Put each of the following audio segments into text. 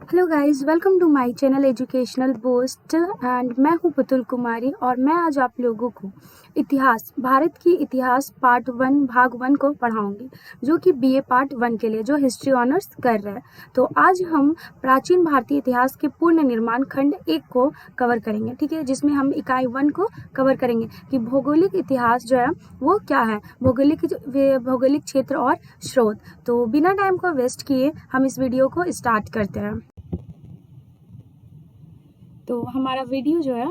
Hello guys, welcome to my channel educational boost and मैं हूं पुतुल कुमारी और मैं आज आप लोगों को इतिहास, भारत की इतिहास पार्ट 1 भाग 1 को पढ़ाऊंगी, जो कि बीए पार्ट 1 के लिए जो हिस्ट्री ऑनर्स कर रहे हैं। तो आज हम प्राचीन भारतीय इतिहास के पूर्ण निर्माण खंड 1 को कवर करेंगे, ठीक है, जिसमें हम इकाई 1 को कवर करेंगे कि भौगोलिक इतिहास जो है वो क्या है, भौगोलिक क्षेत्र और स्रोत। तो बिना टाइम को वेस्ट किए हम इस वीडियो को स्टार्ट करते हैं। तो हमारा वीडियो जो है,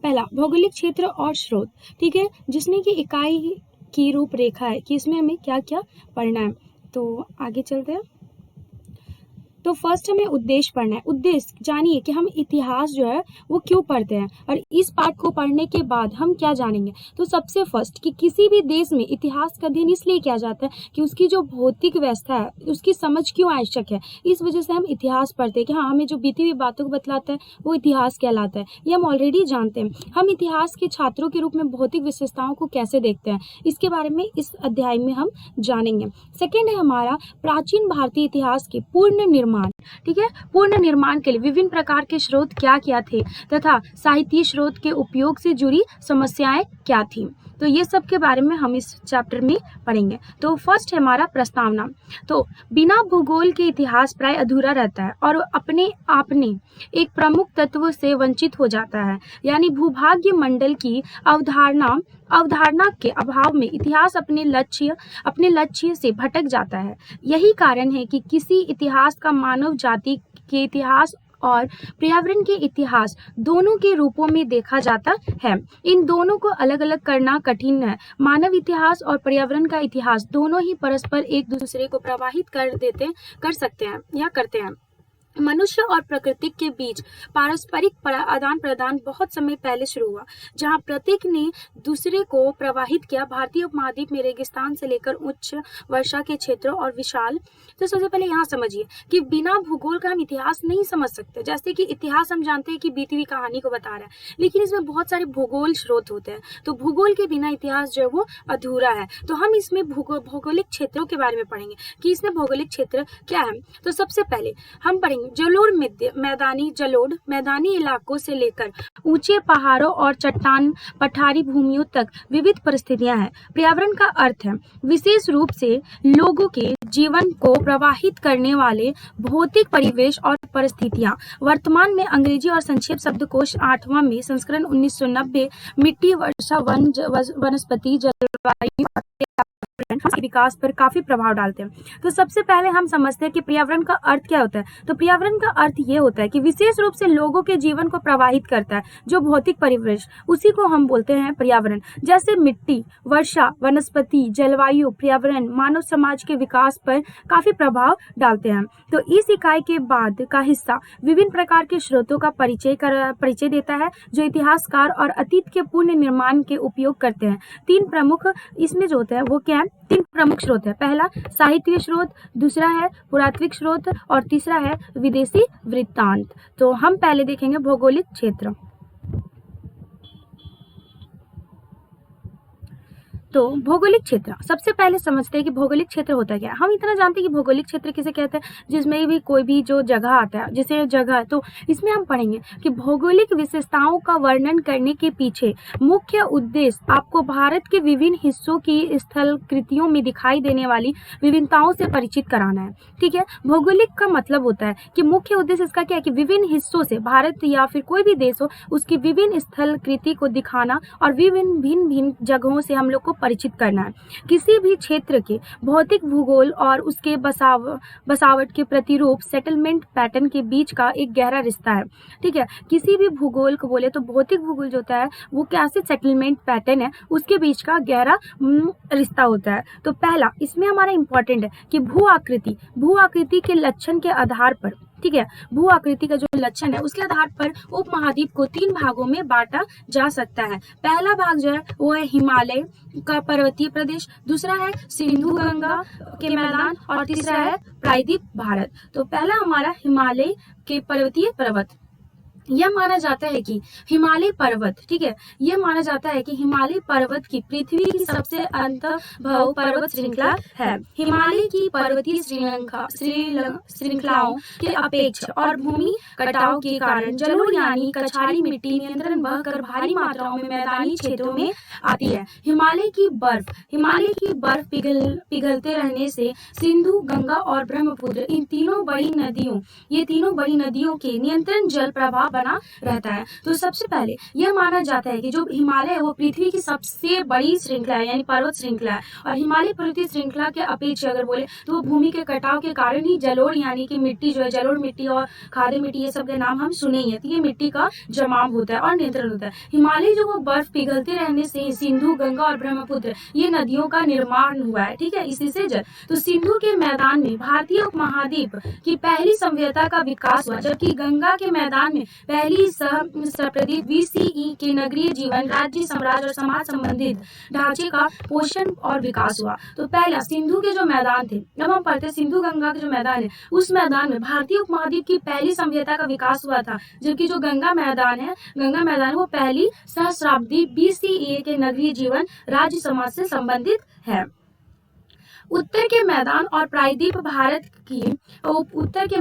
पहला भौगोलिक क्षेत्र और स्रोत, ठीक है, जिसमें कि इकाई की रूपरेखा है कि इसमें हमें क्या क्या पढ़ना है। तो आगे चलते हैं। तो फर्स्ट हमें उद्देश्य पढ़ना है। उद्देश्य जानिए कि हम इतिहास जो है वो क्यों पढ़ते हैं और इस पाठ को पढ़ने के बाद हम क्या जानेंगे। तो सबसे फर्स्ट कि किसी भी देश में इतिहास का अध्ययन इसलिए किया जाता है कि उसकी जो भौतिक व्यवस्था है उसकी समझ क्यों आवश्यक है। इस वजह से हम इतिहास पढ़ते हैं कि हाँ, हमें जो बीती हुई बातों को बतलाता है वो इतिहास कहलाता है। ये हम ऑलरेडी जानते हैं। हम इतिहास के छात्रों के रूप में भौतिक विशेषताओं को कैसे देखते हैं, इसके बारे में इस अध्याय में हम जानेंगे। सेकेंड है हमारा प्राचीन भारतीय इतिहास के पूर्ण निर्माण, ठीक है। पूर्ण निर्माण के लिए विभिन्न प्रकार के स्रोत क्या क्या थे तथा साहित्य स्रोत के उपयोग से जुड़ी समस्याएं क्या थी। तो ये सब के बारे में हम इस चैप्टर में पढ़ेंगे। तो फर्स्ट है हमारा प्रस्तावना। तो बिना भूगोल के इतिहास प्राय अधूरा रहता है और अपने आप में एक प्रमुख तत्व से वंचित हो जाता है, यानी भूभाग्य मंडल की अवधारणा के अभाव में इतिहास अपने लक्ष्य से भटक जाता है। यही कारण है कि किसी इतिहास का मानव जाति के इतिहास और पर्यावरण के इतिहास दोनों के रूपों में देखा जाता है। इन दोनों को अलग अलग करना कठिन है। मानव इतिहास और पर्यावरण का इतिहास दोनों ही परस्पर एक दूसरे को प्रभावित कर सकते हैं या करते हैं। मनुष्य और प्रकृति के बीच पारस्परिक आदान प्रदान बहुत समय पहले शुरू हुआ, जहां प्रत्येक ने दूसरे को प्रभावित किया। भारतीय उपमहाद्वीप में रेगिस्तान से लेकर उच्च वर्षा के क्षेत्र और विशाल। तो सबसे पहले यहाँ समझिए कि बिना भूगोल का हम इतिहास नहीं समझ सकते। जैसे कि इतिहास हम जानते हैं कि बीती हुई कहानी को बता रहा है, लेकिन इसमें बहुत सारे भूगोल स्रोत होते हैं। तो भूगोल के बिना इतिहास जो है वो अधूरा है। तो हम इसमें भौगोलिक क्षेत्रों के बारे में पढ़ेंगे कि इसमें भौगोलिक क्षेत्र क्या है। तो सबसे पहले हम पढ़ेंगे मैदानी इलाकों से लेकर ऊंचे पहाड़ों और चट्टान पठारी भूमियों तक विविध परिस्थितियां हैं। पर्यावरण का अर्थ है विशेष रूप से लोगों के जीवन को प्रभावित करने वाले भौतिक परिवेश और परिस्थितियां। वर्तमान में अंग्रेजी और संक्षेप शब्दकोश 8वां में संस्करण 1990 मिट्टी, वर्षा, वनस्पति, जलवायु के विकास पर काफी प्रभाव डालते हैं। तो सबसे पहले हम समझते हैं कि पर्यावरण का अर्थ क्या होता है। तो पर्यावरण का अर्थ ये होता है कि विशेष रूप से लोगों के जीवन को प्रभावित करता है जो भौतिक परिवेश, उसी को हम बोलते हैं पर्यावरण। जैसे मिट्टी, वर्षा, वनस्पति, जलवायु, पर्यावरण मानव समाज के विकास पर काफी प्रभाव डालते हैं। तो इस इकाई के बाद का हिस्सा विभिन्न प्रकार के स्रोतों का परिचय देता है जो इतिहासकार और अतीत के पूर्ण निर्माण के उपयोग करते हैं। तीन प्रमुख इसमें जो होता है वो क्या है, तीन प्रमुख स्रोत है। पहला साहित्य स्रोत, दूसरा है पुरातात्विक स्रोत और तीसरा है विदेशी वृत्तांत। तो हम पहले देखेंगे भौगोलिक क्षेत्र। तो भौगोलिक क्षेत्र सबसे पहले समझते हैं कि भौगोलिक क्षेत्र होता क्या है। हम इतना जानते हैं कि भौगोलिक क्षेत्र किसे कहते हैं, जिसमें भी कोई भी जो जगह आता है, जैसे जगह, तो इसमें हम पढ़ेंगे कि भौगोलिक विशेषताओं का वर्णन करने के पीछे मुख्य उद्देश्य आपको भारत के विभिन्न हिस्सों की स्थल कृतियों में दिखाई देने वाली विभिन्नताओं से परिचित कराना है, ठीक है। भौगोलिक का मतलब होता है कि मुख्य उद्देश्य इसका क्या है कि विभिन्न हिस्सों से, भारत या फिर कोई भी देश हो, उसकी विभिन्न स्थल कृति को दिखाना और भिन्न जगहों से हम लोग को परिचित करना है। किसी भी क्षेत्र के भौतिक भूगोल और उसके बसावट के प्रतिरूप सेटलमेंट पैटर्न के बीच का एक गहरा रिश्ता है, ठीक है। किसी भी भूगोल को बोले तो भौतिक भूगोल जो होता है वो कैसे सेटलमेंट पैटर्न है उसके बीच का गहरा रिश्ता होता है। तो पहला इसमें हमारा इंपॉर्टेंट है कि भू आकृति के लक्षण के आधार पर, ठीक है, भू आकृति का जो लक्षण है उसके आधार पर उपमहाद्वीप को 3 भागों में बांटा जा सकता है। पहला भाग जो है वो है हिमालय का पर्वतीय प्रदेश, दूसरा है सिंधु गंगा के मैदान और तीसरा है प्रायद्वीप भारत। तो पहला हमारा हिमालय के पर्वतीय पर्वत, यह माना जाता है कि हिमालय पर्वत, ठीक है, यह माना जाता है कि हिमालय पर्वत की पृथ्वी की सबसे अंतर्भव पर्वत श्रृंखला है। हिमालय की पर्वतीय श्रृंखलाओं के अपेक्ष और भूमि कटाव के कारण जलोढ़ यानी कछारी मिट्टी नियंत्रण बहकर भारी मात्राओं में मैदानी क्षेत्रों में आती है। हिमालय की बर्फ पिघलते रहने से सिंधु, गंगा और ब्रह्मपुत्र ये तीनों बड़ी नदियों के नियंत्रण जल प्रवाह बना रहता है। तो सबसे पहले यह माना जाता है कि जो हिमालय है वो पृथ्वी की सबसे बड़ी श्रृंखला है, यानी पर्वत श्रृंखला है। और हिमालय पर्वतीय श्रृंखला के अपेक्ष अगर बोले तो वो भूमि के कटाव के कारण ही जलोढ़ यानी कि मिट्टी जो है, जलोढ़ मिट्टी और खारे मिट्टी, ये सब के नाम हम सुने ही है। तो ये मिट्टी का जमाव होता है और नियंत्रण होता है। हिमालय जो वो बर्फ पिघलते रहने से सिंधु, गंगा और ब्रह्मपुत्र ये नदियों का निर्माण हुआ है, ठीक है, इसी से जल। तो सिंधु के मैदान में भारतीय उपमहाद्वीप की पहली सभ्यता का विकास हुआ, जबकि गंगा के मैदान में पहली सहस्राब्दी BCE के नगरीय जीवन, राज्य, साम्राज्य और समाज संबंधित ढांचे का पोषण और विकास हुआ। तो पहला सिंधु के जो मैदान थे, अब हम पढ़ते सिंधु गंगा के जो मैदान है, उस मैदान में भारतीय उपमहाद्वीप की पहली सभ्यता का विकास हुआ था, जबकि जो गंगा मैदान है वो पहली सहस्राब्दी BCE के नगरीय जीवन, राज्य, समाज से संबंधित है। उत्तर के मैदान और प्रायद्वीप भारत की उत्तर के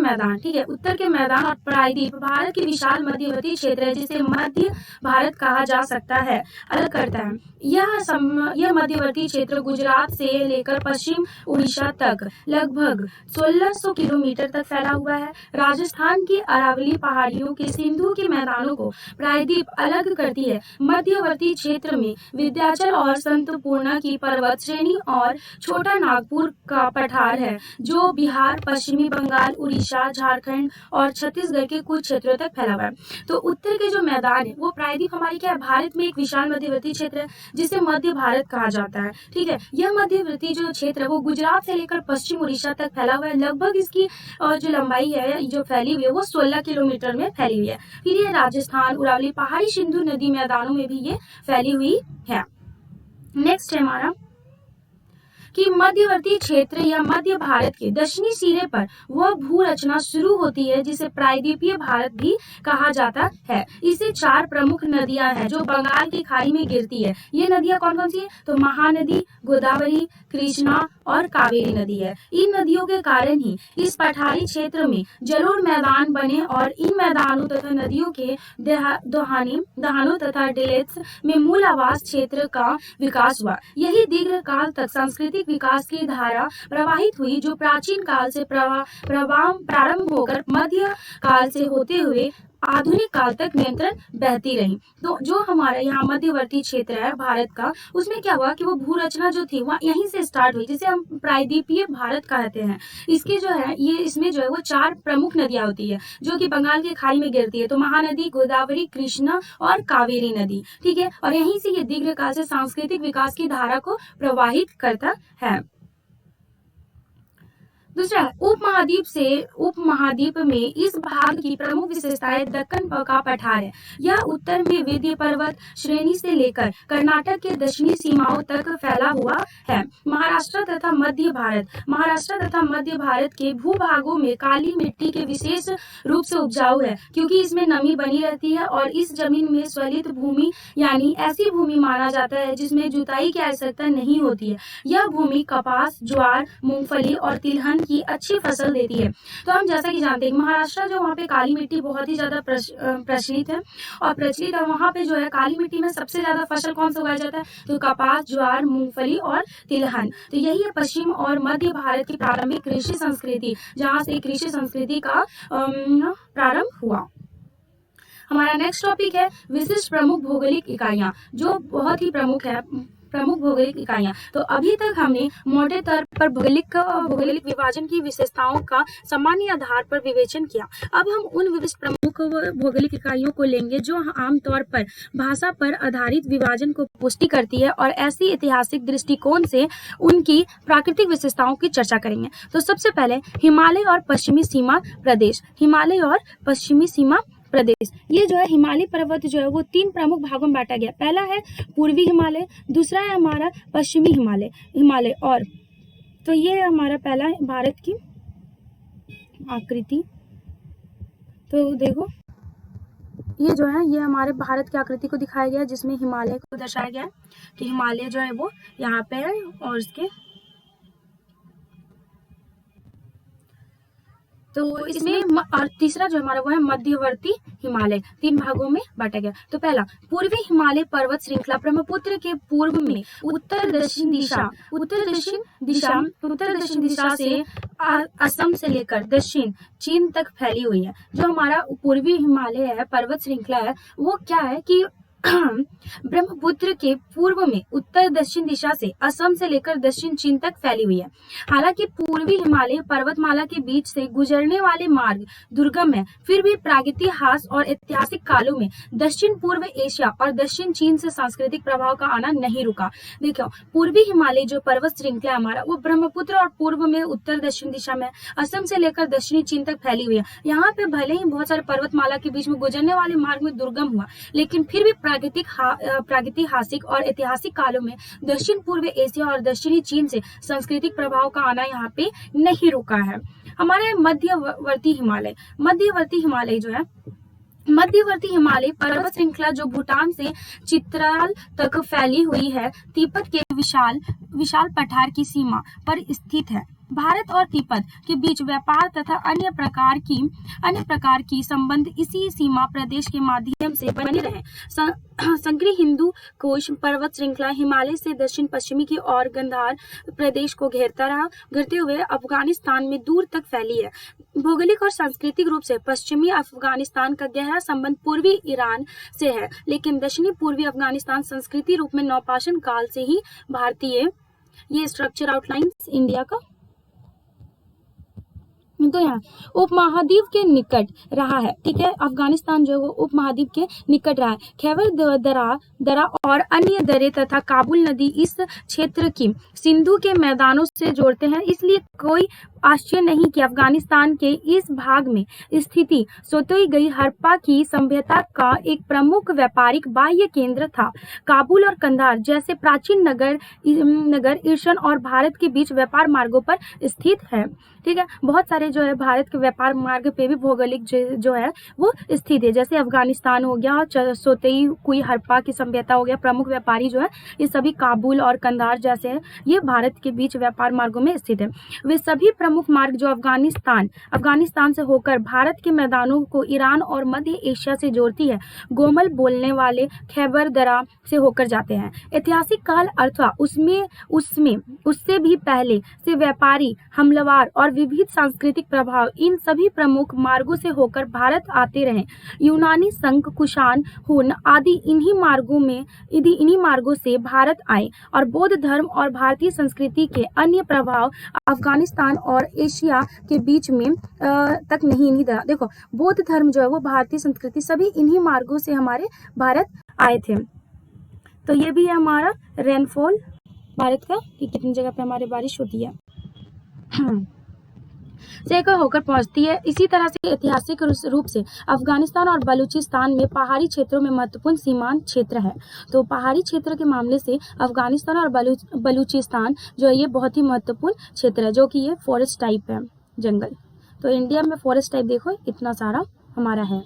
मैदान और प्रायद्वीप भारत के विशाल मध्यवर्ती क्षेत्र है, जिसे मध्य भारत कहा जा सकता है, अलग करता है। यह मध्यवर्ती क्षेत्र गुजरात से लेकर पश्चिम उड़ीसा तक लगभग 1600 किलोमीटर तक फैला हुआ है। राजस्थान की अरावली पहाड़ियों के सिंधु के मैदानों को प्रायद्वीप अलग करती है। मध्यवर्ती क्षेत्र में विंध्याचल और संतपूर्णा की पर्वत श्रेणी और छोटा नागपुर का पठार है, जो बिहार, पश्चिमी बंगाल, उड़ीसा, झारखंड और छत्तीसगढ़ के कुछ क्षेत्रों तक फैला हुआ है। तो उत्तर के जो मैदान है वो प्रायद्वीप हमारी क्या है, भारत में एक विशाल मध्यवर्ती क्षेत्र है, जिसे मध्य भारत कहा जाता है, ठीक है। यह मध्यवर्ती जो क्षेत्र है वो गुजरात से लेकर पश्चिम उड़ीसा तक फैला हुआ है। लगभग इसकी जो लंबाई है, जो फैली हुई है, वो 16 किलोमीटर में फैली हुई है। फिर ये राजस्थान, अरावली पहाड़ी, सिंधु नदी मैदानों में भी ये फैली हुई है। नेक्स्ट है हमारा कि मध्यवर्ती क्षेत्र या मध्य भारत के दक्षिणी सिरे पर वह भू रचना शुरू होती है जिसे प्रायद्वीपीय भारत भी कहा जाता है। इसे 4 प्रमुख नदियां हैं जो बंगाल की खाड़ी में गिरती है। ये नदियां कौन कौन सी है? तो महानदी, गोदावरी, कृष्णा और कावेरी नदी है। इन नदियों के कारण ही इस पठारी क्षेत्र में जलोढ़ मैदान बने और इन मैदानों तथा नदियों के दहानों तथा डेल्टा में मूल आवास क्षेत्र का विकास हुआ। यही दीर्घ काल तक सांस्कृतिक विकास की धारा प्रवाहित हुई, जो प्राचीन काल से प्रारंभ होकर मध्य काल से होते हुए आधुनिक काल तक निरंतर बहती रही। तो जो हमारा यहाँ मध्यवर्ती क्षेत्र है भारत का, उसमें क्या हुआ कि वो भू रचना जो थी वह यहीं से स्टार्ट हुई, जिसे हम प्रायद्वीपीय भारत कहते हैं। इसके जो है ये इसमें जो है वो 4 प्रमुख नदियां होती है जो कि बंगाल की खाड़ी में गिरती है। तो महानदी, गोदावरी, कृष्णा और कावेरी नदी, ठीक है। और यहीं से ये दीर्घकाल से सांस्कृतिक विकास की धारा को प्रवाहित करता है। दूसरा, उपमहाद्वीप में इस भाग की प्रमुख विशेषताएं दक्कन का पठार है। यह उत्तर में विंध्य पर्वत श्रेणी से लेकर कर्नाटक के दक्षिणी सीमाओं तक फैला हुआ है। महाराष्ट्र तथा मध्य भारत के भूभागों में काली मिट्टी के विशेष रूप से उपजाऊ है, क्योंकि इसमें नमी बनी रहती है और इस जमीन में स्वलित भूमि यानी ऐसी भूमि माना जाता है जिसमें जुताई की आवश्यकता नहीं होती है। यह भूमि कपास, ज्वार, मूंगफली और तिलहन की अच्छी फसल देती है। तो हम जैसा कि जानते हैं महाराष्ट्र जो वहाँ पे काली मिट्टी बहुत ही ज्यादा प्रचलित है और वहाँ पे जो है काली मिट्टी में सबसे ज्यादा फसल कौन सा उगाया जाता है? तो कपास, ज्वार, मूंगफली और तिलहन। तो यही है पश्चिम और मध्य भारत की प्रारंभिक कृषि संस्कृति, जहाँ से कृषि संस्कृति का प्रारंभ हुआ। हमारा नेक्स्ट टॉपिक है विशिष्ट प्रमुख भौगोलिक इकाइयां, जो बहुत ही प्रमुख भौगोलिक इकाइयां। तो अभी तक हमने मोटे तौर पर भौगोलिक विभाजन की विशेषताओं का सामान्य आधार पर विवेचन किया। अब हम उन विशिष्ट प्रमुख भौगोलिक इकाइयों को लेंगे जो आमतौर पर भाषा पर आधारित विभाजन को पुष्टि करती है और ऐसी ऐतिहासिक दृष्टिकोण से उनकी प्राकृतिक विशेषताओं की चर्चा करेंगे। तो सबसे पहले हिमालय और पश्चिमी सीमा प्रदेश। ये जो है हिमालय पर्वत जो है वो 3 प्रमुख भागों में बांटा गया। पहला है पूर्वी हिमालय, दूसरा है हमारा पश्चिमी हिमालय और तो ये है हमारा पहला है भारत की आकृति। तो देखो ये जो है ये हमारे भारत की आकृति को दिखाया गया है, जिसमें हिमालय को दर्शाया गया है कि हिमालय जो है वो यहाँ पे है, और इसके तो इसमें और तीसरा जो हमारा वो है मध्यवर्ती हिमालय, 3 भागों में बांटा गया। तो पहला पूर्वी हिमालय पर्वत श्रृंखला ब्रह्मपुत्र के पूर्व में उत्तर दक्षिण दिशा से असम से लेकर दक्षिण चीन तक फैली हुई है। जो हमारा पूर्वी हिमालय है पर्वत श्रृंखला है वो क्या है कि ब्रह्मपुत्र के पूर्व में उत्तर दक्षिण दिशा से असम से लेकर दक्षिण चीन तक फैली हुई है। हालांकि पूर्वी हिमालय पर्वतमाला के बीच से गुजरने वाले मार्ग दुर्गम है, फिर भी प्रागैतिहासिक और ऐतिहासिक कालों में दक्षिण पूर्व एशिया और दक्षिण चीन से सांस्कृतिक प्रभाव का आना नहीं रुका। देखो पूर्वी हिमालय जो पर्वत श्रृंखला हमारा वो ब्रह्मपुत्र और पूर्व में उत्तर दक्षिण दिशा में असम से लेकर दक्षिणी चीन तक फैली हुई है। यहाँ पे भले ही बहुत सारे पर्वतमाला के बीच में गुजरने वाले मार्ग में दुर्गम हुआ, लेकिन फिर भी प्रागैतिहासिक और ऐतिहासिक कालों में दक्षिण पूर्व एशिया और दक्षिणी चीन से सांस्कृतिक प्रभाव का आना यहाँ पे नहीं रुका है। हमारे मध्यवर्ती हिमालय जो है मध्यवर्ती हिमालय पर्वत श्रृंखला जो भूटान से चित्राल तक फैली हुई है, तिब्बत के विशाल पठार की सीमा पर स्थित है। भारत और तिब्बत के बीच व्यापार तथा अन्य प्रकार की संबंध इसी सीमा प्रदेश के माध्यम से बने रहे। संकरी हिंदू कोश पर्वत श्रृंखला हिमालय से दक्षिण पश्चिमी की ओर गांधार प्रदेश को घेरते हुए अफगानिस्तान में दूर तक फैली है। भौगोलिक और सांस्कृतिक रूप से पश्चिमी अफगानिस्तान का गहरा संबंध पूर्वी ईरान से है, लेकिन दक्षिणी पूर्वी अफगानिस्तान संस्कृति रूप में नवपाषाण काल से ही भारतीय। ये स्ट्रक्चर आउटलाइंस इंडिया का। तो यहाँ उपमहाद्वीप के निकट रहा है, ठीक है। अफगानिस्तान जो है वो उपमहाद्वीप के निकट रहा है। खैबर दरा और अन्य दरे तथा काबुल नदी इस क्षेत्र की सिंधु के मैदानों से जोड़ते हैं, इसलिए कोई आश्चर्य नहीं कि अफगानिस्तान के इस भाग में स्थिति सोती गई हड़प्पा की सभ्यता का एक प्रमुख व्यापारिक बाह्य केंद्र था। काबुल और कंधार जैसे प्राचीन नगर ईरान और भारत के बीच व्यापार मार्गों पर स्थित है, ठीक है। बहुत सारे जो है भारत के व्यापार मार्ग पे भी भौगोलिक जो है वो स्थित है, जैसे अफगानिस्तान हो गया, सोती हुई हड़प्पा की सभ्यता हो गया। प्रमुख व्यापारी जो है ये सभी काबुल और कंधार जैसे है, ये भारत के बीच व्यापार मार्गों में स्थित है। वे सभी प्रमुख मार्ग जो अफगानिस्तान से होकर भारत के मैदानों को ईरान और मध्य एशिया से जोड़ती है, गोमल बोलने वाले खैबर दरा से होकर जाते हैं। ऐतिहासिक काल अथवा उससे भी पहले से व्यापारी हमलावर और विविध सांस्कृतिक प्रभाव इन सभी प्रमुख मार्गों से होकर भारत आते रहे। यूनानी संघ, कुषाण, हुन आदि इन्हीं मार्गों से भारत आए और बौद्ध धर्म और भारतीय संस्कृति के अन्य प्रभाव अफगानिस्तान और एशिया के बीच में तक नहीं दरा। देखो बौद्ध धर्म जो है वो भारतीय संस्कृति सभी इन्हीं मार्गों से हमारे भारत आए थे। तो ये भी है हमारा रेनफॉल भारत का कि कितनी जगह पे हमारे बारिश होती है से होकर पहुंचती है। इसी तरह से ऐतिहासिक रूप से अफगानिस्तान और बलूचिस्तान में पहाड़ी क्षेत्रों में महत्वपूर्ण सीमांत क्षेत्र है। तो पहाड़ी क्षेत्र के मामले से अफगानिस्तान और बलूचिस्तान जो है ये बहुत ही महत्वपूर्ण क्षेत्र है, जो कि ये फॉरेस्ट टाइप है, जंगल। तो इंडिया में फॉरेस्ट टाइप देखो इतना सारा हमारा है।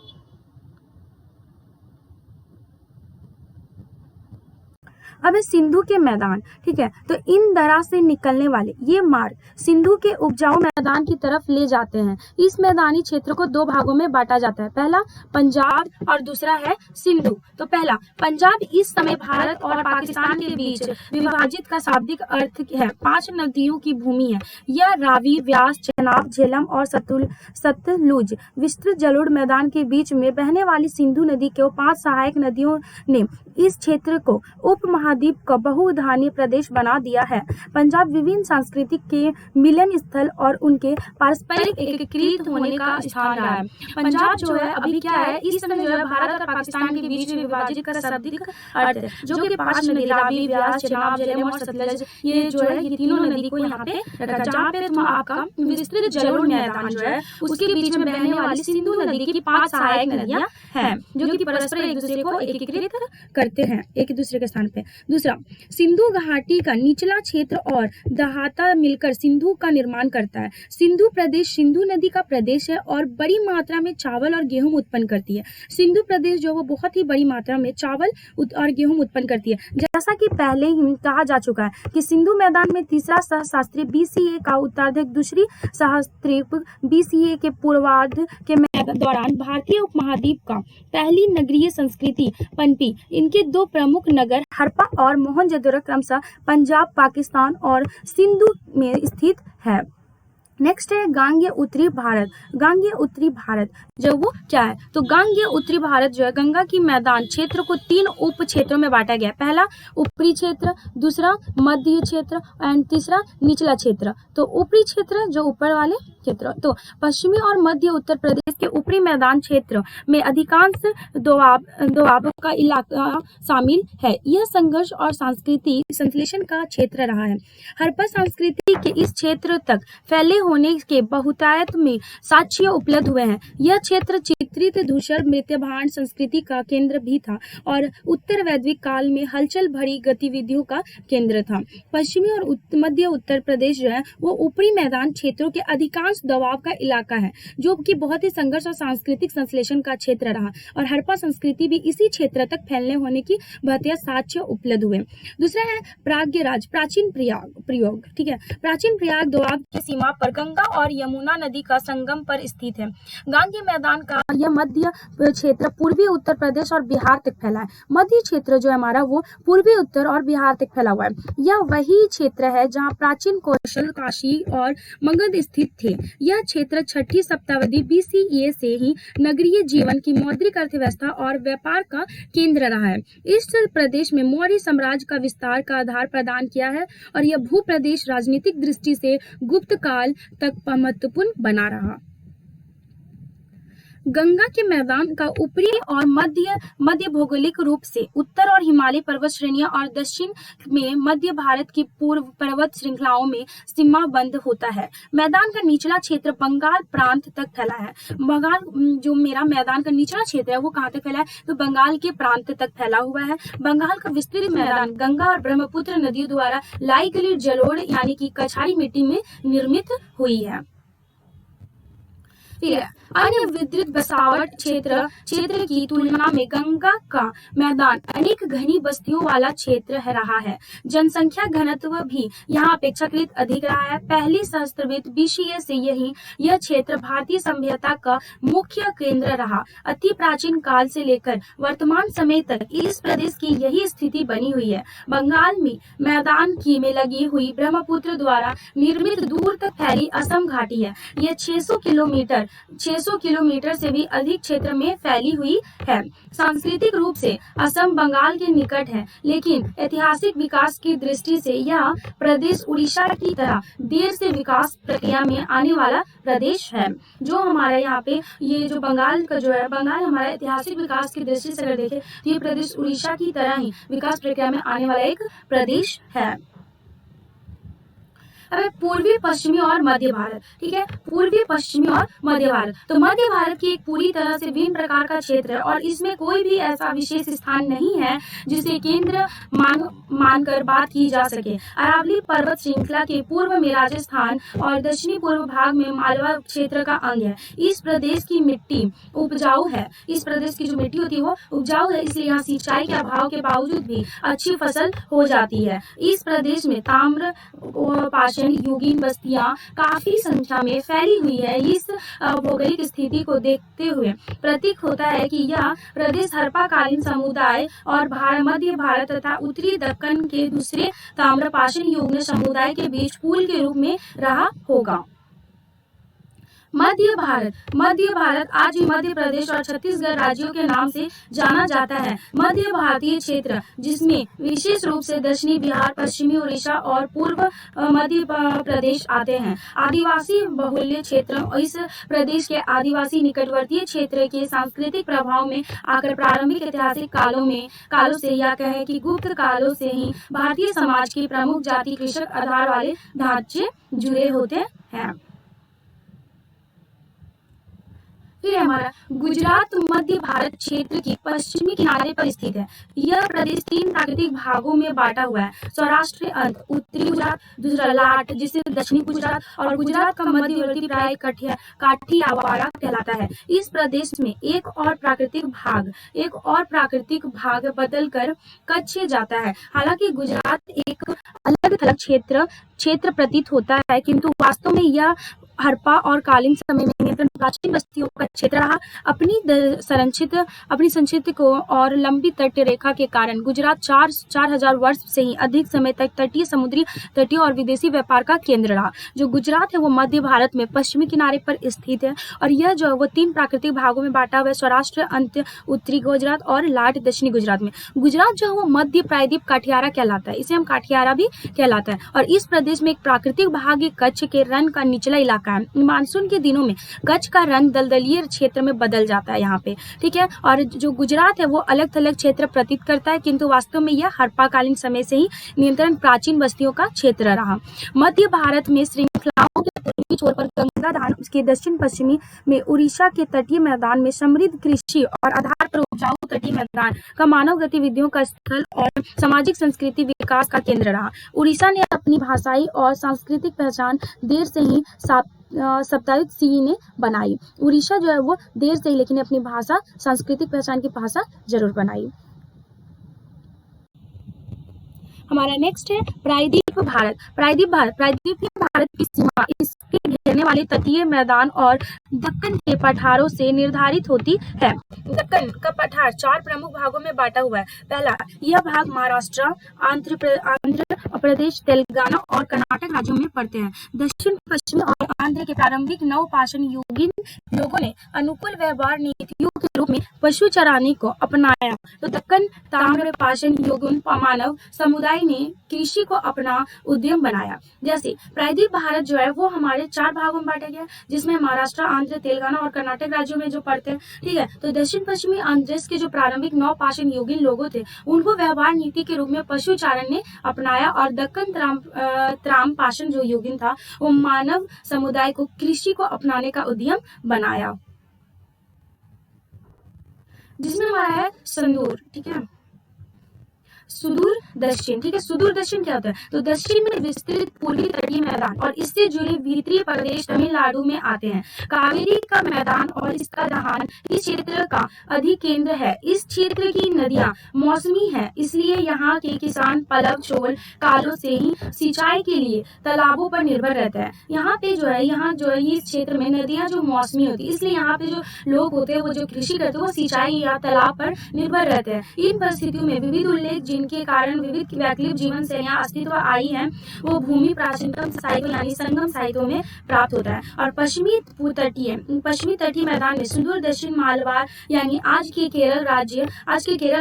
अब सिंधु के मैदान, ठीक है। तो इन दरा से निकलने वाले ये मार्ग सिंधु के उपजाऊ मैदान की तरफ ले जाते हैं। इस मैदानी क्षेत्र को 2 भागों में बांटा जाता है, पहला पंजाब और दूसरा है सिंधु। तो पहला पंजाब इस समय भारत और पाकिस्तान के बीच विभाजित का शाब्दिक अर्थ है 5 नदियों की भूमि है। यह रावी, व्यास, चेनाब, झेलम और सतलुज विस्तृत जलोढ़ मैदान के बीच में बहने वाली सिंधु नदी के 5 सहायक नदियों ने इस क्षेत्र को उपमहाद्वीप का बहुधान्य प्रदेश बना दिया है। पंजाब विभिन्न सांस्कृतिक के मिलन स्थल और उनके पारस्परिक एकीकृत होने का स्थान रहा है। पंजाब जो है अभी क्या है, इस समय जो है भारत और पाकिस्तान के बीच में विभाजित का शाब्दिक अर्थ है, जो कि 5 नदी रावी, व्यास, चेनाब, झेलम और सतलज, ये जो है ये तीनों नदी को यहाँ पे रखा, जहाँ पे आपका विस्तृत जलोढ़ मैदान जो है उसके बीच में बहने वाली सिंधु नदी की 5 सहायक नदियां हैं, जो कि परस्पर एक दूसरे को एकीकृत करते हैं एक दूसरे के स्थान पे। दूसरा, सिंधु घाटी का निचला क्षेत्र और दहाता मिलकर सिंधु का निर्माण करता है। सिंधु प्रदेश सिंधु नदी का प्रदेश है और बड़ी मात्रा में चावल और गेहूं उत्पन्न करती है। सिंधु प्रदेश जो वो बहुत ही बड़ी मात्रा में चावल और गेहूं उत्पन्न करती है। जैसा कि पहले ही कहा जा चुका है कि सिंधु मैदान में तीसरा सहस्राब्दी BCE का उत्तरार्ध दूसरी सहस्राब्दी BCE के पूर्वार्ध के दौरान भारतीय उपमहाद्वीप का पहली नगरीय संस्कृति पनपी। इनके दो प्रमुख नगर हड़प्पा और मोहनजोदड़ो क्रमशः पंजाब, पाकिस्तान और सिंधु में स्थित है। नेक्स्ट है गांगेय उत्तरी भारत। गांगेय उत्तरी भारत जो वो क्या है, तो गांगेय उत्तरी भारत जो है गंगा की मैदान क्षेत्र को 3 उप क्षेत्रों में बांटा गया है। पहला ऊपरी क्षेत्र, दूसरा मध्य क्षेत्र एंड तीसरा निचला क्षेत्र। तो ऊपरी क्षेत्र जो ऊपर वाले क्षेत्र, तो पश्चिमी और मध्य उत्तर प्रदेश के ऊपरी मैदान क्षेत्र में अधिकांश दोआब का इलाका शामिल है। यह संघर्ष और सांस्कृतिक संश्लेषण का क्षेत्र रहा है। हड़प्पा संस्कृति के इस क्षेत्र तक फैले होने के बहुतायत में साक्ष्य उपलब्ध हुए हैं। यह क्षेत्र चित्रित धूसर मृत्यभांड संस्कृति का केंद्र भी था और उत्तर वैदिक काल में हलचल भरी गतिविधियों का केंद्र था। पश्चिमी और मध्य उत्तर प्रदेश जो है वो ऊपरी मैदान क्षेत्रों के अधिकांश दबाव का इलाका है, जो कि बहुत ही संघर्ष और सांस्कृतिक संश्लेषण का क्षेत्र रहा और हड़प्पा संस्कृति भी इसी क्षेत्र तक फैलने होने की बहुतायत साक्ष्य उपलब्ध हुए। दूसरा है प्राग्ञराज, प्राचीन प्रयोग। ठीक है, प्राचीन प्रयाग दोआब की सीमा पर गंगा और यमुना नदी का संगम पर स्थित है। गांगेय मैदान का यह मध्य क्षेत्र पूर्वी उत्तर प्रदेश और बिहार तक फैला है। मध्य क्षेत्र जो है हमारा वो पूर्वी उत्तर और बिहार तक फैला हुआ है। यह वही क्षेत्र है जहां प्राचीन कौशल, काशी और मगध स्थित थे। यह क्षेत्र 6ठी शताब्दी BCE से ही नगरीय जीवन की मौद्रिक अर्थव्यवस्था और व्यापार का केंद्र रहा है। इस प्रदेश में मौर्य साम्राज्य का विस्तार का आधार प्रदान किया है और यह भूप्रदेश राजनीतिक दृष्टि से गुप्त काल तक महत्वपूर्ण बना रहा। गंगा के मैदान का ऊपरी और मध्य भौगोलिक रूप से उत्तर और हिमालय पर्वत श्रेणियां और दक्षिण में मध्य भारत की पूर्व पर्वत श्रृंखलाओं में सीमाबद्ध होता है। मैदान का निचला क्षेत्र बंगाल प्रांत तक फैला है। बंगाल जो मेरा मैदान का निचला क्षेत्र है वो कहाँ तक फैला है, तो बंगाल के प्रांत तक फैला हुआ है। बंगाल का विस्तृत मैदान गंगा और ब्रह्मपुत्र नदियों द्वारा लाई गली जलोढ़ यानी कि कछारी मिट्टी में निर्मित हुई है। अन्य विद्युत बसावट क्षेत्र की तुलना में गंगा का मैदान अनेक घनी बस्तियों वाला क्षेत्र रहा है। जनसंख्या घनत्व भी यहाँ अपेक्षाकृत अधिक रहा है। पहली सहस्राब्दी BCE से यह क्षेत्र भारतीय सभ्यता का मुख्य केंद्र रहा। अति प्राचीन काल से लेकर वर्तमान समय तक इस प्रदेश की यही स्थिति बनी हुई है। बंगाल में मैदान में लगी हुई ब्रह्मपुत्र द्वारा निर्मित दूर तक फैली असम घाटी है। यह 600 किलोमीटर से भी अधिक क्षेत्र में फैली हुई है। सांस्कृतिक रूप से असम बंगाल के निकट है, लेकिन ऐतिहासिक विकास की दृष्टि से यह प्रदेश उड़ीसा की तरह देर से विकास प्रक्रिया में आने वाला प्रदेश है। जो हमारे यहाँ पे ये जो बंगाल का जो है, बंगाल हमारा ऐतिहासिक विकास की दृष्टि से अगर देखें तो ये प्रदेश उड़ीसा की तरह ही विकास प्रक्रिया में आने वाला एक प्रदेश है। अब पूर्वी पश्चिमी और मध्य भारत। ठीक है, पूर्वी पश्चिमी और मध्य भारत। तो मध्य भारत की एक पूरी तरह से भिन्न प्रकार का क्षेत्र है और इसमें कोई भी ऐसा विशेष स्थान नहीं है जिसे केंद्र मानकर बात की जा सके। अरावली पर्वत श्रृंखला के पूर्व में राजस्थान और दक्षिणी पूर्व भाग में मालवा क्षेत्र का अंग है। इस प्रदेश की मिट्टी उपजाऊ है। इस प्रदेश की जो मिट्टी होती है वो उपजाऊ है, इसलिए यहाँ सिंचाई के अभाव के बावजूद भी अच्छी फसल हो जाती है। इस प्रदेश में ताम्र पाषाण युगीन बस्तियां काफी संख्या में फैली हुई है। इस भौगोलिक स्थिति को देखते हुए प्रतीक होता है कि यह प्रदेश हड़प्पा कालीन समुदाय और मध्य भारत तथा उत्तरी दक्कन के दूसरे ताम्रपाषाण युग समुदाय के बीच पुल के रूप में रहा होगा। मध्य भारत आज भी मध्य प्रदेश और छत्तीसगढ़ राज्यों के नाम से जाना जाता है। मध्य भारतीय क्षेत्र जिसमें विशेष रूप से दक्षिणी बिहार, पश्चिमी उड़ीसा और पूर्व मध्य प्रदेश आते हैं। आदिवासी बहुल्य क्षेत्र इस प्रदेश के आदिवासी निकटवर्तीय क्षेत्र के सांस्कृतिक प्रभाव में आकर प्रारंभिक ऐतिहासिक कालों से या कहें कि गुप्त कालों से ही भारतीय समाज की प्रमुख जाति कृषक आधार वाले ढांचे जुड़े होते हैं। फिर हमारा गुजरात मध्य भारत क्षेत्र की पश्चिमी किनारे पर स्थित है। यह प्रदेश 3 प्राकृतिक भागों में बांटा हुआ है। सौराष्ट्र अंत, उत्तरी गुजरात, दूसरा लाट जिसे दक्षिणी गुजरात, और गुजरात का मध्यवर्ती प्राय काठियावाड़ कहलाता है। इस प्रदेश में एक और प्राकृतिक भाग बदलकर कच्छ जाता है। हालांकि गुजरात एक अलग थलग क्षेत्र प्रतीत होता है, किंतु वास्तव में यह हड़प्पा और कालीन समय में नियंत्रण प्राचीन बस्तियों का क्षेत्र रहा। अपनी संस्कृति को और लंबी तट रेखा के कारण गुजरात 4000 वर्ष से ही अधिक समय तक समुद्री तटीय और विदेशी व्यापार का केंद्र रहा। जो गुजरात है वो मध्य भारत में पश्चिमी किनारे पर स्थित है, और यह जो है वो 3 प्राकृतिक भागों में बांटा हुआ है। सौराष्ट्र अंत, उत्तरी गुजरात और लाट दक्षिणी गुजरात में। गुजरात जो है वो मध्य प्रायद्वीप काठियारा कहलाता है, इसे हम काठियारा भी कहलाता है। और इस प्रदेश में एक प्राकृतिक भाग कच्छ के रण का निचला इलाका है। मानसून के दिनों में कच्छ का रंग दलदलीय क्षेत्र में बदल जाता है यहाँ पे, ठीक है। और जो गुजरात है वो अलग थलग क्षेत्र प्रतीत करता है, किंतु वास्तव में यह हड़प्पाकालीन समय से ही नियंत्रण प्राचीन बस्तियों का क्षेत्र रहा। मध्य भारत में श्रृंखलाओं के पूर्वी छोर पर गंगा धार, उसके दक्षिण पश्चिमी में उड़ीसा के तटीय मैदान में समृद्ध कृषि और आधार पर उपजाऊ तटीय मैदान का मानव गतिविधियों का स्थल और सामाजिक संस्कृति विकास का केंद्र रहा। उड़ीसा ने अपनी भाषाई और सांस्कृतिक पहचान देर से ही सप्ताहिक सिंह ने बनाई। उड़ीसा जो है वो देर से ही लेकिन अपनी भाषा, सांस्कृतिक पहचान की भाषा जरूर बनाई। हमारा नेक्स्ट है प्रायद्वीप भारत। प्रायद्वीप भारत की सीमा इसके घेरने वाले तटीय मैदान और दक्कन के पठारों से निर्धारित होती है। दक्कन का पठार 4 प्रमुख भागों में बांटा हुआ है। पहला, यह भाग महाराष्ट्र, आंध्र प्रदेश, तेलंगाना और कर्नाटक राज्यों में पड़ते हैं। दक्षिण पश्चिमी और आंध्र के प्रारंभिक नवपाषाण युगीन लोगों ने अनुकूल व्यवहार नीतियों के रूप में पशु चराने को अपनाया, तो दक्कन ताम्रपाषाण युगीन मानव समुदाय ने कृषि को अपना उद्यम बनाया। जैसे प्रायद्वीप भारत जो है वो हमारे 4 भागों में बांटा गया, जिसमें महाराष्ट्र, आंध्र, तेलंगाना और कर्नाटक राज्यों में जो पड़ते हैं, ठीक है। तो दक्षिण पश्चिमी आंध्र के जो प्रारंभिक नवपाषाण युगीन लोगों थे उनको व्यवहार नीति के रूप में पशु चारण ने अपनाया, और दक्कन ताम्रपाषाण जो युगीन था वो मानव समुदाय को कृषि को अपनाने का उद्यम बनाया। जिसमें हमारा है संदूर, ठीक है, सुदूर दक्षिण, ठीक है। सुदूर दक्षिण क्या होता है? तो दक्षिण में विस्तृत पूर्वी तटीय मैदान और इससे जुड़े भीतरी प्रदेश तमिलनाडु में आते हैं। कावेरी का मैदान और इसका दहान इस क्षेत्र का अधिकेंद्र है। इस क्षेत्र की नदियां मौसमी है, इसलिए यहाँ के किसान पलव चोल कालों से ही सिंचाई के लिए तालाबों पर निर्भर रहते हैं। यहाँ जो है इस क्षेत्र में नदियां जो मौसमी होती है, इसलिए यहाँ पे जो लोग होते हैं वो जो कृषि करते हैं वो सिंचाई या तालाब पर निर्भर रहते हैं। इन परिस्थितियों में विविध उल्लेख जिनके कारण विविध वैकल्पिक जीवन शैलियां अस्तित्व आई हैं, वो भूमि प्राचीनतम साहित्यों यानी संगम साहित्यों में प्राप्त होता है। और पश्चिमी तटीय मैदान में सुदूर दक्षिण मालवार यानी आज के केरल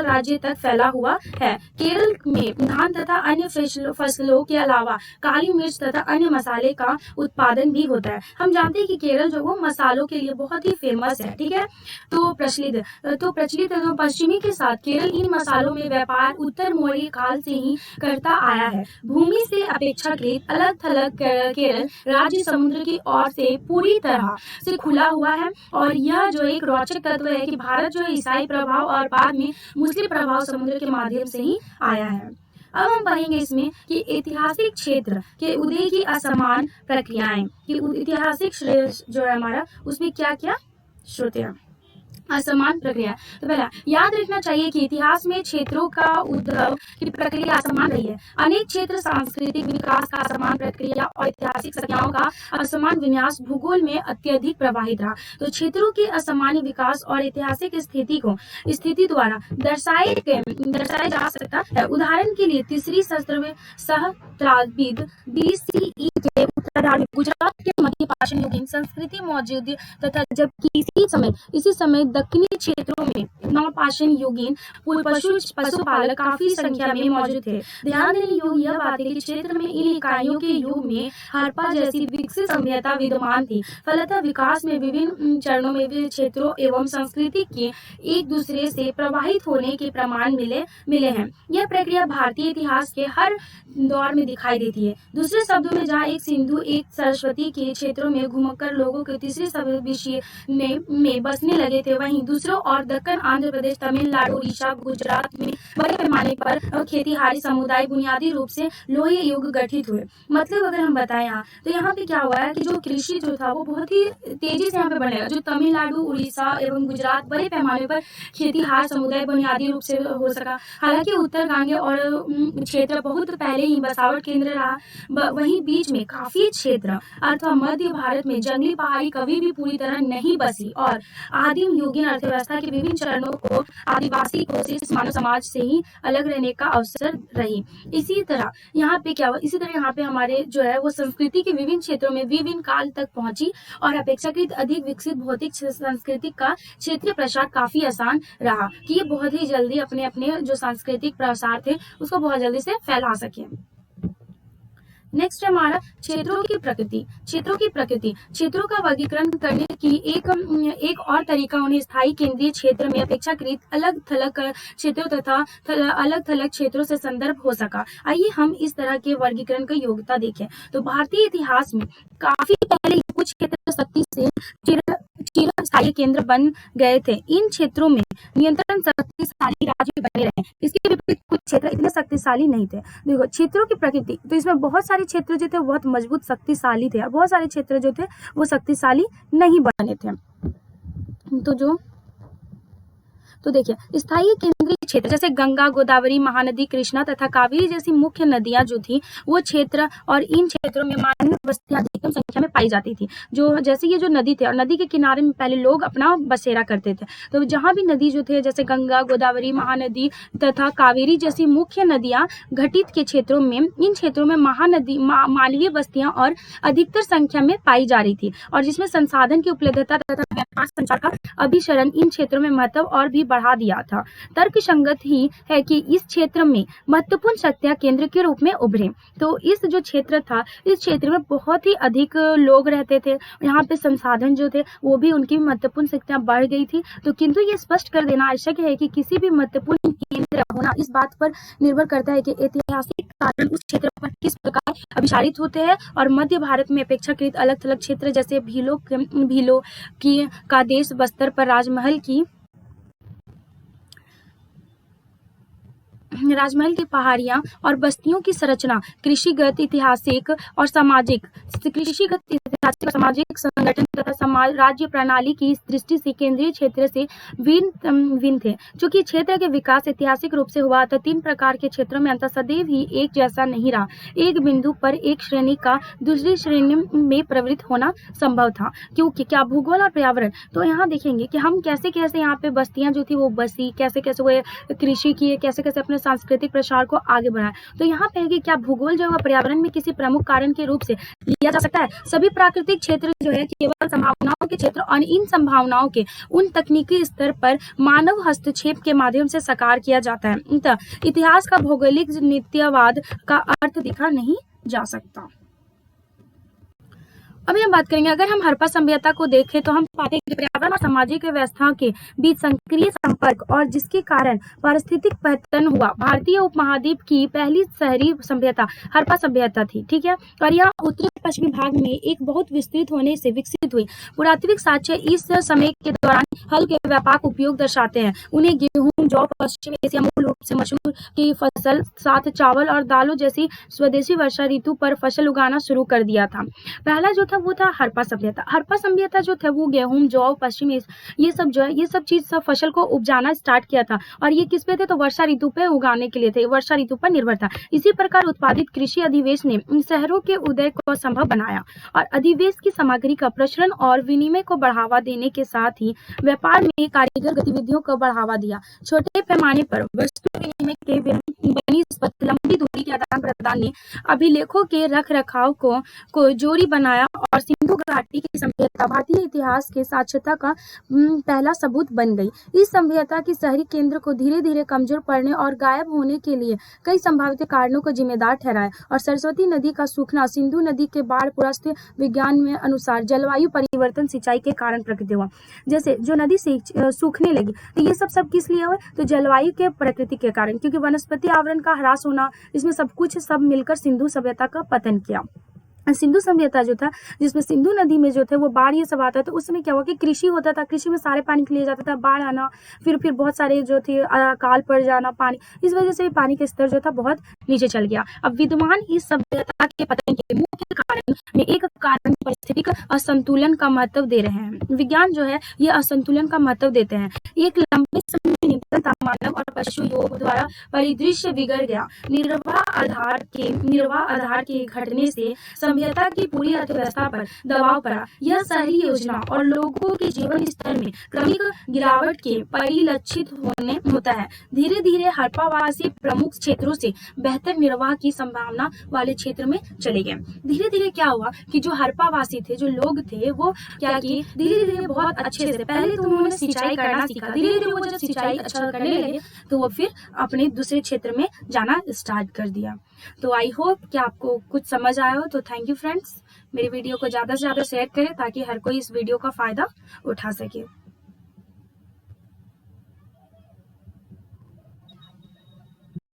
राज्य तक फैला हुआ है। केरल में धान तथा अन्य फसलों के अलावा काली मिर्च तथा अन्य मसाले का उत्पादन भी होता है। हम जानते हैं कि केरल जो वो मसालों के लिए बहुत ही फेमस है, ठीक है। तो प्रचलित पश्चिमी के साथ केरल इन मसालों में व्यापार उत्तर मौर्य काल से ही करता आया है। भूमि से अपेक्षाकृत अलग थलग केरल राज्य समुद्र की ओर से पूरी तरह से खुला हुआ है। और यह जो एक रोचक तत्व है कि भारत जो है ईसाई प्रभाव और बाद में मुस्लिम प्रभाव समुद्र के माध्यम से ही आया है। अब हम पढ़ेंगे इसमें कि ऐतिहासिक क्षेत्र के उदय की असमान प्रक्रियाएं, कि ऐतिहासिक जो है हमारा उसमें क्या क्या श्रुतियां असमान प्रक्रिया। तो पहला याद रखना चाहिए कि इतिहास में क्षेत्रों का उद्भव की प्रक्रिया असमान रही है। अनेक क्षेत्र सांस्कृतिक विकास का असमान प्रक्रिया और ऐतिहासिक संज्ञाओं का असमान विन्यास भूगोल में अत्यधिक प्रभावित रहा। तो क्षेत्रों के असामान्य विकास और ऐतिहासिक स्थिति द्वारा दर्शाया जा सकता है। उदाहरण के लिए तीसरी सहस्त्राब्दी BCE के उत्तरार्ध गुजरात के मध्यपाषाण युगीन संस्कृति मौजूद तथा जबकि इसी समय दक्षिणी क्षेत्रों में नवपाषाण युगीन पशुपालक काफी संख्या में मौजूद थे। ध्यान देने योग्य यह बात है कि क्षेत्र में इन इकाइयों के युग में हड़प्पा जैसी विकसित सभ्यता विद्यमान थी। फलतः विकास में विभिन्न चरणों में विभिन्न क्षेत्रों एवं संस्कृति के एक दूसरे से प्रभावित होने के प्रमाण मिले हैं। यह प्रक्रिया भारतीय इतिहास के हर दौर में दिखाई देती है। दूसरे शब्दों में जहाँ एक सिंधु सिंधु एक सरस्वती के क्षेत्रों में घूमकर लोगों के तीसरे सभ्य में बसने लगे थे। वहीं दूसरों और दक्कन, आंध्र प्रदेश, तमिलनाडु, उड़ीसा, गुजरात में बड़े पैमाने पर खेतीहारी समुदाय बुनियादी रूप से लोही युग गठित हुए। मतलब अगर हम बताएं यहाँ तो यहाँ पे क्या हुआ है कि जो कृषि जो था वो बहुत ही तेजी से यहाँ पे बढ़ेगा। जो तमिलनाडु, उड़ीसा एवं गुजरात बड़े पैमाने पर खेतीहार समुदाय बुनियादी रूप से हो सका। हालांकि उत्तर गांगे और क्षेत्र बहुत पहले ही बसावट केंद्र रहा। वहीं बीच में काफी क्षेत्र अथवा मध्य भारत में जंगली पहाड़ी कभी भी पूरी तरह नहीं बसी और आदिम युगीन अर्थव्यवस्था के विभिन्न चरणों को आदिवासी को शेष मानव समाज से ही अलग रहने का अवसर रही। इसी तरह यहाँ पे क्या हुआ, इसी तरह यहाँ पे हमारे जो है वो संस्कृति के विभिन्न क्षेत्रों में विभिन्न काल तक पहुंची और अपेक्षाकृत अधिक विकसित भौतिक संस्कृति का क्षेत्रीय प्रसार काफी आसान रहा कि ये बहुत ही जल्दी अपने अपने जो सांस्कृतिक प्रसार थे उसको बहुत जल्दी से फैला सके। नेक्स्ट हमारा क्षेत्रों की प्रकृति। क्षेत्रों का वर्गीकरण करने की एक और तरीका उन्हें स्थायी केंद्रीय क्षेत्र में अपेक्षाकृत अलग थलग क्षेत्रों तथा अलग थलग क्षेत्रों से संदर्भ हो सका। आइए हम इस तरह के वर्गीकरण की योग्यता देखें। तो भारतीय इतिहास में काफी पहले कुछ क्षेत्र शक्ति से चिरस्थायी केंद्र बन गए थे। इन क्षेत्रों में नियंत्रण शक्तिशाली राज्य बने रहे। इसके विपरीत कुछ क्षेत्र इतने शक्तिशाली नहीं थे। देखो क्षेत्रों की प्रकृति, तो इसमें बहुत सारे क्षेत्र जो थे बहुत मजबूत शक्तिशाली थे और बहुत सारे क्षेत्र जो थे वो शक्तिशाली नहीं बने थे। तो देखिए स्थायी केंद्रीय क्षेत्र जैसे गंगा, गोदावरी, महानदी, कृष्णा तथा कावेरी जैसी मुख्य नदियां जो थी वो क्षेत्र और इन क्षेत्रों में मानव बस्तियां अधिकतम संख्या में पाई जाती थी। जो जैसे ये जो नदी थे और नदी के किनारे में पहले लोग अपना बसेरा करते थे। तो जहां भी नदी जो थे जैसे गंगा, गोदावरी, महानदी तथा कावेरी जैसी मुख्य नदियां घटित के क्षेत्रों में इन क्षेत्रों में मानवीय बस्तियां और अधिकतर संख्या में पाई जा रही थी और जिसमें संसाधन की उपलब्धता तथा व्यापार संचार का अभिसरण इन क्षेत्रों में महत्व और भी बढ़ा दिया था। तर्कसंगत ही है कि इस क्षेत्र में महत्वपूर्ण शक्तियां केंद्र के रूप में उभरे। तो इस जो क्षेत्र था इस क्षेत्र में बहुत ही अधिक लोग रहते थे। यहाँ पे संसाधन जो थे वो भी उनकी महत्वपूर्ण शक्तियां बढ़ गई थी। तो किंतु ये स्पष्ट कर देना आवश्यक है कि किसी भी महत्वपूर्ण केंद्र होना इस बात पर निर्भर करता है कि ऐतिहासिक कारण उस क्षेत्र पर किस प्रकार अभिसारित होते हैं। और मध्य भारत में अपेक्षाकृत अलग थलग क्षेत्र जैसे भीलों का देश, बस्तर पर राजमहल की पहाड़ियां और बस्तियों की संरचना कृषिगत, ऐतिहासिक और सामाजिक संगठन तथा राज्य प्रणाली की दृष्टि से केंद्रीय क्षेत्र से भिन्न थे। चूंकि क्षेत्र के विकास ऐतिहासिक रूप से हुआ था, 3 प्रकार के क्षेत्रों में अंतर सदैव ही एक जैसा नहीं रहा। एक बिंदु पर एक श्रेणी का दूसरी श्रेणी में प्रवृत्त होना संभव था। क्योंकि क्या भूगोल और पर्यावरण, तो यहाँ देखेंगे कि हम कैसे कैसे यहाँ पे बस्तियां जो थी वो बसी, कैसे कैसे वो कृषि किए, कैसे कैसे अपने सांस्कृतिक प्रसार को आगे बढ़ाए। तो यहाँ पे है कि क्या भूगोल जो है पर्यावरण में किसी प्रमुख कारण के रूप से लिया जा सकता है। सभी प्राकृतिक क्षेत्र जो है केवल संभावनाओं के क्षेत्र और इन संभावनाओं के उन तकनीकी स्तर पर मानव हस्तक्षेप के माध्यम से साकार किया जाता है। इतिहास का भौगोलिक नित्यवाद का अर्थ दिखा नहीं जा सकता। अभी हम बात करेंगे, अगर हम हड़प्पा सभ्यता को देखें तो हम पाते हैं कि पर्यावरण और सामाजिक व्यवस्था के बीच सक्रिय संपर्क और जिसके कारण पारिस्थितिक पैतरण हुआ। भारतीय उपमहाद्वीप की पहली शहरी सभ्यता हड़प्पा सभ्यता थी, ठीक है। और यह उत्तरी पश्चिमी भाग में एक बहुत विस्तृत होने से विकसित हुई। पुरातात्विक साक्ष्य इस समय के दौरान हल के व्यापक उपयोग दर्शाते हैं। उन्हें गेहूं, जौ, पश्चिम एशिया मूल रूप से मशरूम की फसल साथ चावल और दालों जैसी स्वदेशी वर्षा ऋतु पर फसल उगाना शुरू कर दिया था। पहला जो था वो था हड़प्पा सभ्यता। हड़प्पा सभ्यता जो था वो गेहूं, जौ, पश्चिम ये सब चीज सब फसल को उपजाना स्टार्ट किया था। और ये किस पे थे, तो वर्षा ऋतु पे उगाने के लिए थे, वर्षा ऋतु पर निर्भर था। इसी प्रकार उत्पादित कृषि अधिवेश ने शहरों के उदय को संभव बनाया और अधिवेश की सामग्री का प्रचलन और विनिमय को बढ़ावा देने के साथ ही व्यापार में कारीगर गतिविधियों को बढ़ावा दिया। छोटे पैमाने पर वस्तु विनिमय के बनी लंबी दूरी के आदान प्रदान ने अभिलेखों के रख रखाव को जोरी बनाया और सिंधु घाटी की सभ्यता भारतीय इतिहास के साक्षरता का पहला सबूत बन गई। इस सभ्यता की शहरी केंद्र को धीरे धीरे कमजोर पड़ने और गायब होने के लिए कई संभावित कारणों को जिम्मेदार ठहराया। और सरस्वती नदी का सूखना, सिंधु नदी के बाढ़, पुरातत्व विज्ञान में अनुसार जलवायु परिवर्तन, सिंचाई के कारण प्रकृति हुआ। जैसे जो नदी सूखने लगी तो ये सब किस लिए हुआ, तो जलवायु के प्रकृति के कारण, क्योंकि वनस्पति आवरण का ह्रास होना, इसमें सब मिलकर सिंधु सभ्यता का पतन किया। सिंधु सभ्यता जो था, जिसमें सिंधु नदी में जो थे वो बाढ़ ये सब आता है, तो उस समय क्या हुआ कि कृषि होता था, कृषि में सारे पानी के लिए जाता था, बाढ़ आना, फिर बहुत सारे जो थे अकाल पड़ जाना पानी, इस वजह से पानी का स्तर जो था बहुत नीचे चल गया। अब विद्वान इस सभ्यता के पतन के मुख्य कारण में एक कारण पारिस्थितिक असंतुलन का महत्व दे रहे हैं। विज्ञान जो है ये असंतुलन का महत्व देते हैं। एक लंबे समय निरंतर मानव और पशु योग द्वारा परिदृश्य बिगड़ गया। निर्वाह आधार के घटने से सभ्यता की पूरी अर्थव्यवस्था पर दबाव पड़ा। यह शहरी योजना और लोगों के जीवन स्तर में क्रमिक गिरावट के परिलक्षित होता है। धीरे धीरे हड़प्पावासी प्रमुख क्षेत्रों से बेहतर निर्वाह की संभावना वाले क्षेत्र में चले गए। धीरे धीरे क्या हुआ कि जो हड़प्पावासी थे, जो लोग थे, वो क्या किए, धीरे धीरे बहुत अच्छे से, पहले तो उन्होंने सिंचाई करना सीखा, धीरे धीरे वो जब सिंचाई अच्छा करने लगे तो वो फिर अपने दूसरे क्षेत्र में जाना स्टार्ट कर दिया। तो आई होप कि आपको कुछ समझ आया हो। तो थैंक यू फ्रेंड्स, मेरी वीडियो को ज़्यादा से ज़्यादा शेयर करें ताकि हर कोई इस वीडियो का फ़ायदा उठा सके।